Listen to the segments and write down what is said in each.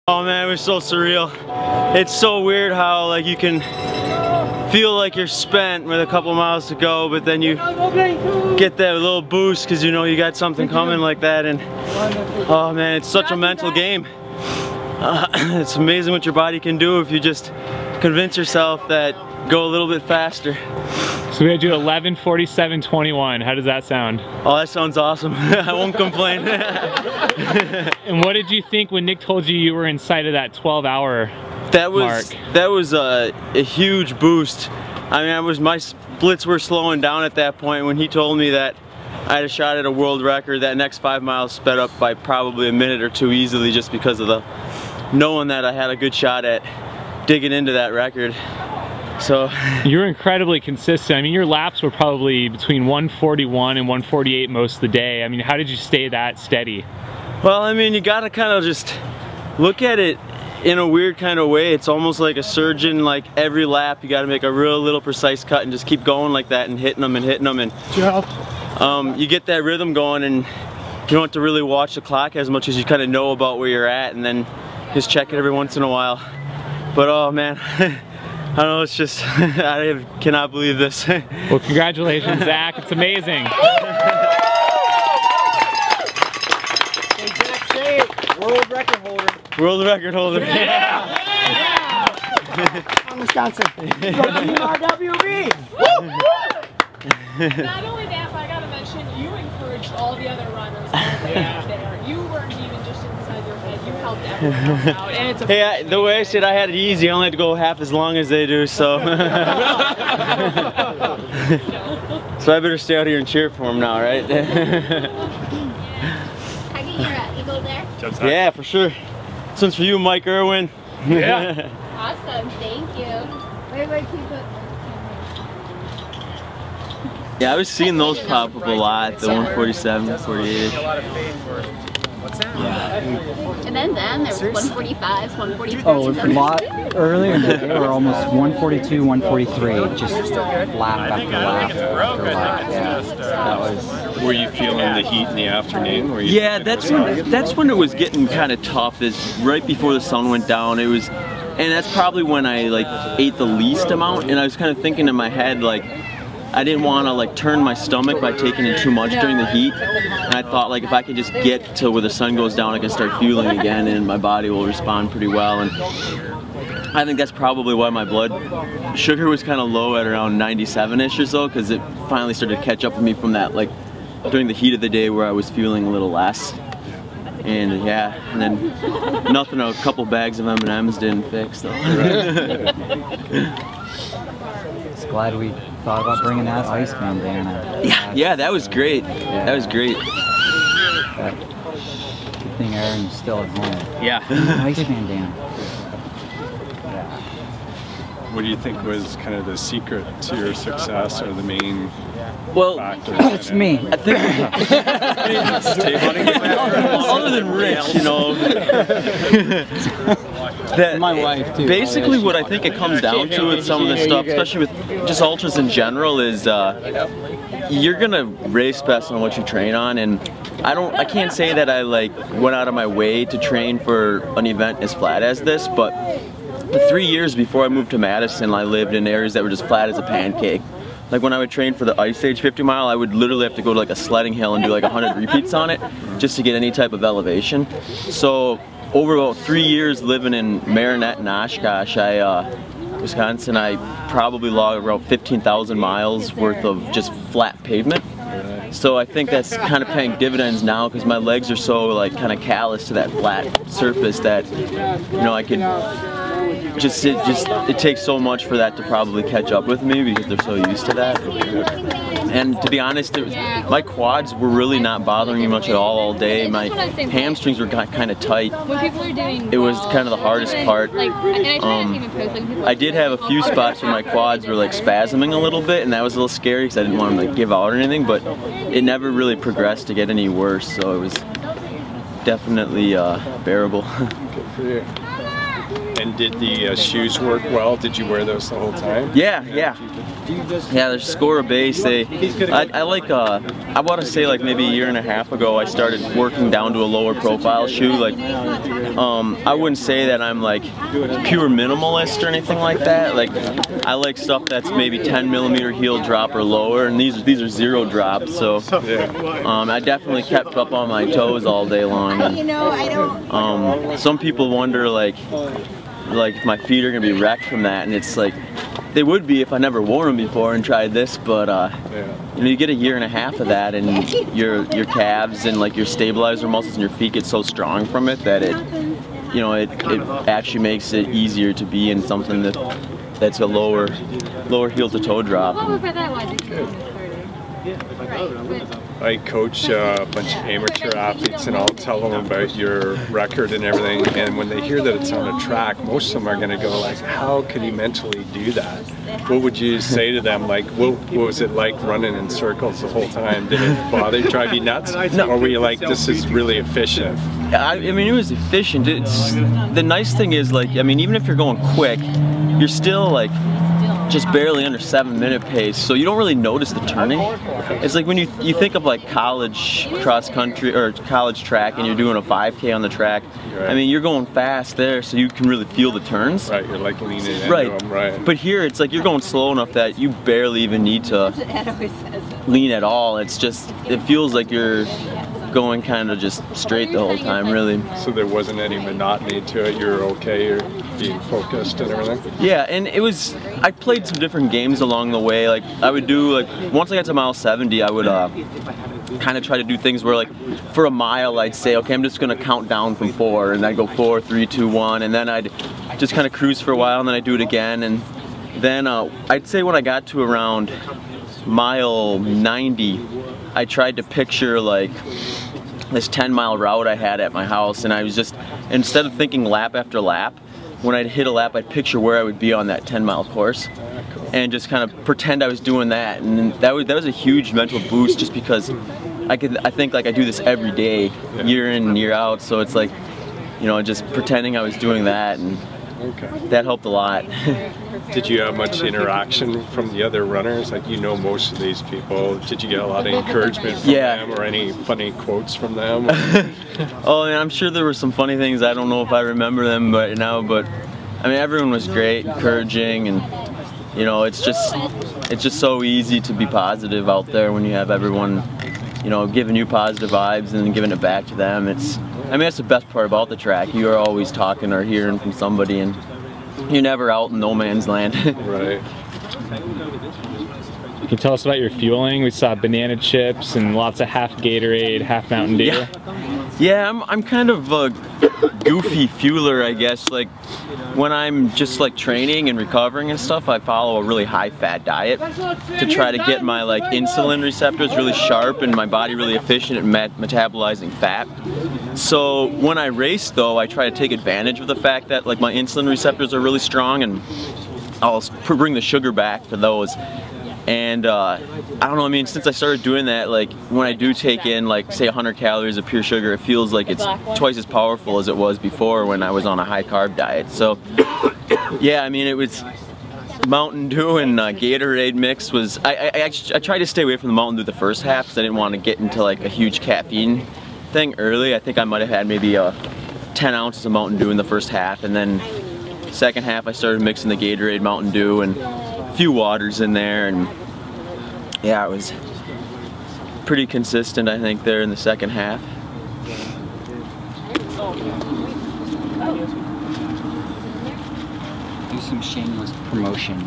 Oh man, it was so surreal. It's so weird how like you can feel like you're spent with a couple miles to go, but then you get that little boost because you know you got something coming like that, and oh man, it's such a mental game. It's amazing what your body can do if you just convince yourself that go a little bit faster. So we had to do 11:47:21. How does that sound? Oh, that sounds awesome. I won't complain. And what did you think when Nick told you were in sight of that 12-hour mark? That was a huge boost. I mean, my splits were slowing down at that point when he told me that I had a shot at a world record. That next 5 miles sped up by probably a minute or two easily, just because of the knowing that I had a good shot at digging into that record. So you're incredibly consistent. I mean, your laps were probably between 141 and 148 most of the day. I mean, how did you stay that steady? Well, I mean, you gotta kind of just look at it in a weird kind of way. It's almost like a surgeon. Like every lap you gotta make a real little precise cut and just keep going like that and hitting them and hitting them, and you get that rhythm going, and you don't have to really watch the clock as much as you kind of know about where you're at, and then just check it every once in a while. But oh man, I don't know, it's just, I cannot believe this. Well, congratulations, Zach. It's amazing. World record holder. World record holder. Yeah! On Wisconsin. RWB. Not only that, but I gotta mention, you encouraged all the other runners all the way out there. You weren't even just inside your head, you helped everyone else out. And it's a hey, the way I said I had it easy, I only had to go half as long as they do, so. So I better stay out here and cheer for them now, right? Can I get your eagle there? Yeah, for sure. This one's for you, Mike Irwin. Yeah. Awesome, thank you. Wait, keep it. Yeah, I was seeing those pop up a lot, the 147, 48. And then there was 145s, 145s. Oh, a lot earlier in the day, we were almost 142, 143, just lap after lap after lap. Yeah, that was. Were you feeling the heat in the afternoon? Were you Yeah, that's when it was getting kind of tough. Is right before the sun went down. It was, and that's probably when I like ate the least amount. And I was kind of thinking in my head like, I didn't want to like turn my stomach by taking in too much during the heat, and I thought like if I could just get to where the sun goes down, I can start fueling again, and my body will respond pretty well. And I think that's probably why my blood sugar was kind of low at around 97-ish or so, because it finally started to catch up with me from that like during the heat of the day where I was fueling a little less. And yeah, and then nothing a couple bags of M&Ms didn't fix though. Just glad we thought about bringing that ice bandana. Yeah, that was great. Yeah. That was great. Good thing Aaron's still at home. Yeah. Ice bandana. Yeah. What do you think was kind of the secret to your success, or the main factor? It's me. I think other than Rich, you know, that my wife too. Basically what I think it comes down to with some of this stuff, especially with just ultras in general, is you're gonna race best on what you train on. And I can't say that I like went out of my way to train for an event as flat as this, but the 3 years before I moved to Madison, I lived in areas that were just flat as a pancake. Like when I would train for the Ice Age 50 mile, I would literally have to go to like a sledding hill and do like 100 repeats on it just to get any type of elevation. So over about 3 years living in Marinette and Oshkosh, Wisconsin, I probably logged around 15,000 miles worth of just flat pavement. So I think that's kind of paying dividends now, because my legs are so like kind of callous to that flat surface that, you know, I can it takes so much for that to probably catch up with me, because they're so used to that. And to be honest, my quads were really not bothering me much at all day. My hamstrings were kind of tight. It was kind of the hardest part. I did have a few spots where my quads were like spasming a little bit, and that was a little scary because I didn't want them to like give out or anything, but it never really progressed to get any worse, so it was definitely bearable. Good for you. And did the shoes work well? Did you wear those the whole time? Yeah. Yeah, there's Score a Base. I like, I want to say like maybe a year and a half ago I started working down to a lower profile shoe. Like, I wouldn't say that I'm like pure minimalist or anything like that. Like, I like stuff that's maybe 10mm heel drop or lower, and these are 0 drops. So I definitely kept up on my toes all day long. And, some people wonder like if my feet are gonna be wrecked from that, and it's like they would be if I never wore them before and tried this. But you know, you get a year and a half of that, and your calves and like your stabilizer muscles in your feet get so strong from it that it actually makes it easier to be in something that's a lower heel to toe drop. I coach a bunch of amateur athletes, and I'll tell them about your record and everything, and when they hear that it's on a track, most of them are going to go like, how could he mentally do that? What would you say to them? Like, what was it like running in circles the whole time? Did it bother you, drive you nuts? No. Or were you like, this is really efficient? I mean, it was efficient. The nice thing is, like, I mean, even if you're going quick, you're still like just barely under 7-minute pace, so you don't really notice the turning. It's like when you think of like college cross country or college track and you're doing a 5K on the track. I mean, you're going fast there, so you can really feel the turns. Right, you're like leaning into them, right. But here, it's like you're going slow enough that you barely even need to lean at all. It's just, it feels like you're going kind of just straight the whole time, really. So there wasn't any monotony to it, you're okay, you're being focused and everything? Yeah, and it was, I played some different games along the way. Like, I would do, like, once I got to mile 70, I would kind of try to do things where, like, for a mile, I'd say, okay, I'm just going to count down from 4, and I'd go 4, 3, 2, 1, and then I'd just kind of cruise for a while, and then I'd do it again, and then I'd say when I got to around mile 90, I tried to picture, like, this 10-mile route I had at my house, and I was just, instead of thinking lap after lap, when I'd hit a lap, I'd picture where I would be on that 10-mile course, and just kind of pretend I was doing that, and that was a huge mental boost, just because I think like I do this every day, year in and year out, so it's like, you know, just pretending I was doing that, and that helped a lot. Did you have much interaction from the other runners? Like, you know most of these people. Did you get a lot of encouragement from them, or any funny quotes from them? Oh, and I'm sure there were some funny things. I don't know if I remember them right now, but I mean, everyone was great, encouraging, and you know, it's just so easy to be positive out there when you have everyone, you know, giving you positive vibes and then giving it back to them. I mean, that's the best part about the track. You are always talking or hearing from somebody, and you're never out in no man's land. Right. You can tell us about your fueling. We saw banana chips and lots of half Gatorade, half Mountain Dew. Yeah, I'm kind of a goofy fueler, I guess. Like, when I'm just like training and recovering and stuff, I follow a really high-fat diet to try to get my like insulin receptors really sharp and my body really efficient at metabolizing fat. So when I race, though, I try to take advantage of the fact that like my insulin receptors are really strong, and I'll bring the sugar back for those. And I don't know, I mean, since I started doing that, like when I do take in like say 100 calories of pure sugar, it feels like it's twice as powerful as it was before when I was on a high carb diet. So yeah, I mean, it was Mountain Dew and Gatorade mix was, I tried to stay away from the Mountain Dew the first half because I didn't want to get into like a huge caffeine thing early. I think I might have had maybe 10 ounces of Mountain Dew in the first half, and then second half I started mixing the Gatorade, Mountain Dew, and few waters in there, and yeah, it was pretty consistent, I think, there in the second half. Do some shameless promotion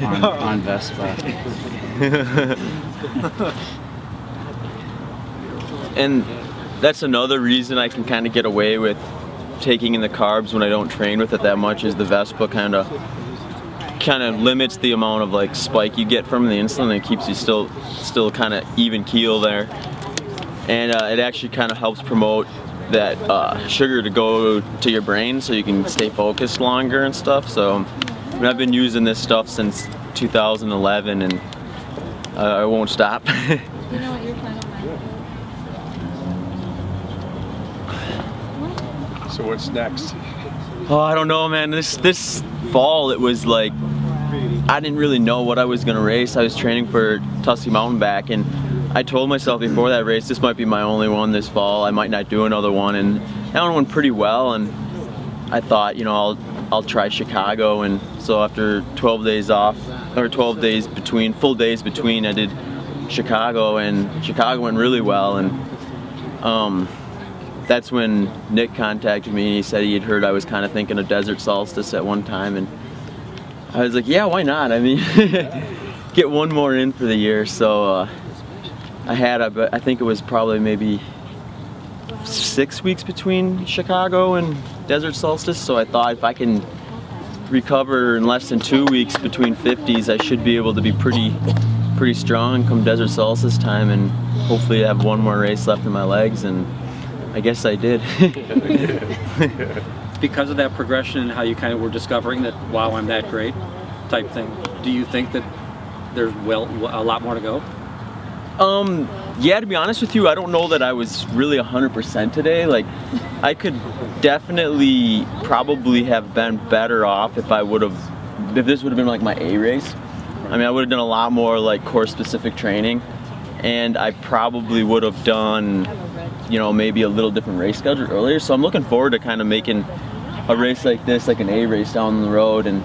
on Vespa. And that's another reason I can kind of get away with taking in the carbs when I don't train with it that much, is the Vespa kind of limits the amount of like spike you get from the insulin, and it keeps you still kind of even keel there, and it actually kind of helps promote that sugar to go to your brain so you can stay focused longer and stuff. So I mean, I've been using this stuff since 2011, and I won't stop. You know what your final So what's next? Oh, I don't know, man. This fall it was like I didn't really know what I was going to race. I was training for Tuskegee Mountain Back, and I told myself before that race, this might be my only one this fall. I might not do another one, and that one went pretty well, and I thought, you know, I'll try Chicago. And so after 12 days off, or 12 days between, full days between, I did Chicago, and Chicago went really well. And that's when Nick contacted me, and he said he had heard I was kind of thinking of Desert Solstice at one time, and I was like, yeah, why not? I mean, get one more in for the year. So I think it was probably maybe 6 weeks between Chicago and Desert Solstice, so I thought if I can recover in less than 2 weeks between 50s, I should be able to be pretty strong come Desert Solstice time, and hopefully have one more race left in my legs, and I guess I did. Because of that progression and how you kind of were discovering that, wow, I'm that great type thing, do you think that there's a lot more to go? Yeah, to be honest with you, I don't know that I was really 100% today. Like, I could definitely probably have been better off if this would have been like my A race. I mean, I would have done a lot more like course specific training, and I probably would have done, you know, maybe a little different race schedule earlier. So I'm looking forward to kind of making a race like this, like an A race down the road. And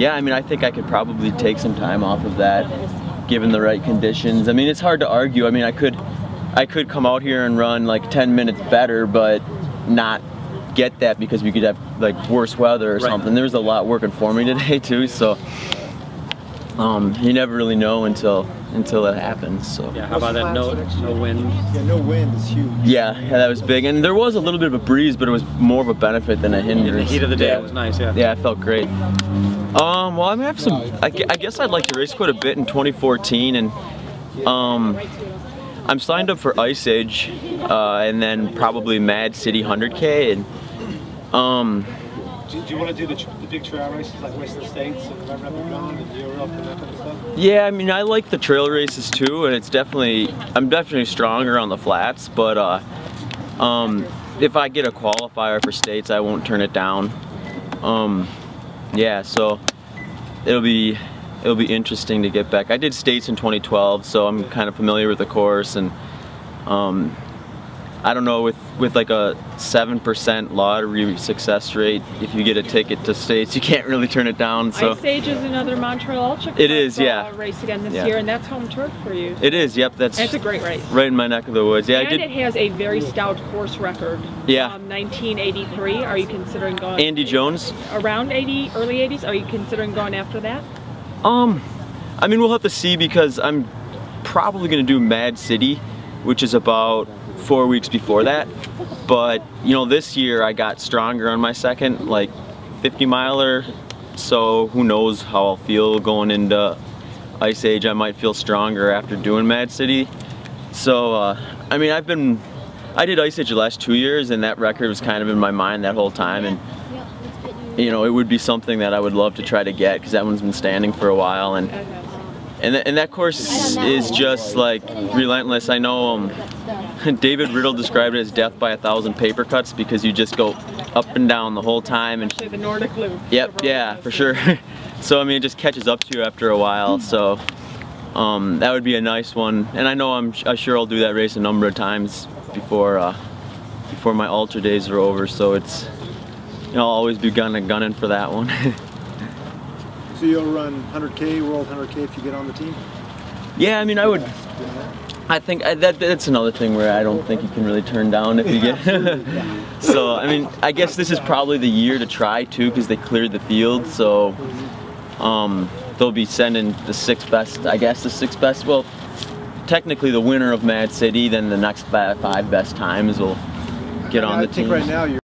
yeah, I mean, I think I could probably take some time off of that, given the right conditions. I mean, it's hard to argue. I mean, I could come out here and run like 10 minutes better, but not get that because we could have like worse weather or something. There was a lot working for me today too, so you never really know until it happens. So yeah, how about that no wind? Yeah, no wind is huge. Yeah, that was big, and there was a little bit of a breeze, but it was more of a benefit than a hindrance. In the heat of the day, it was nice. Yeah. Yeah, it felt great. Well, I have some. I guess I'd like to race quite a bit in 2014, and I'm signed up for Ice Age, and then probably Mad City 100K, and Do you want to do the big trail races like Western States and Red Rapid Ground and Europe and that kind of stuff? Yeah, I mean, I like the trail races too, and I'm definitely stronger on the flats, but if I get a qualifier for states, I won't turn it down. Yeah, so it'll be interesting to get back. I did states in 2012, so I'm kind of familiar with the course, and I don't know, with like a 7% lottery success rate, if you get a ticket to states, you can't really turn it down. So Ice Age is another Montreal Ultra it is, yeah. Race again this year, and that's home turf for you. It is, yep. That's a great race. Right in my neck of the woods. Yeah, and it has a very stout course record. Yeah. 1983. Are you considering going? Andy Jones. Around 80, early 80s. Are you considering going after that? I mean, we'll have to see, because I'm probably going to do Mad City, which is about 4 weeks before that. But you know, this year I got stronger on my second like 50 miler, so who knows how I'll feel going into Ice Age. I might feel stronger after doing Mad City. So I mean, I did Ice Age the last 2 years, and that record was kind of in my mind that whole time, and you know, it would be something that I would love to try to get, because that one's been standing for a while, and that course is just like relentless. I know David Riddle described it as death by 1,000 paper cuts, because you just go up and down the whole time. And the Nordic loop. Yep, yeah, for sure. So I mean, it just catches up to you after a while. So that would be a nice one, and I know I'm sure I'll do that race a number of times before my ultra days are over. So it's, you know, I'll always be gunning for that one. So you'll run 100K, World 100K if you get on the team? Yeah, I mean, I would. I think that's another thing where I don't think you can really turn down if you get. So I mean, I guess this is probably the year to try too, because they cleared the field. So they'll be sending the 6 best. I guess the 6 best. Well, technically the winner of Mad City, then the next 5 best times will get on the team. I think right now you're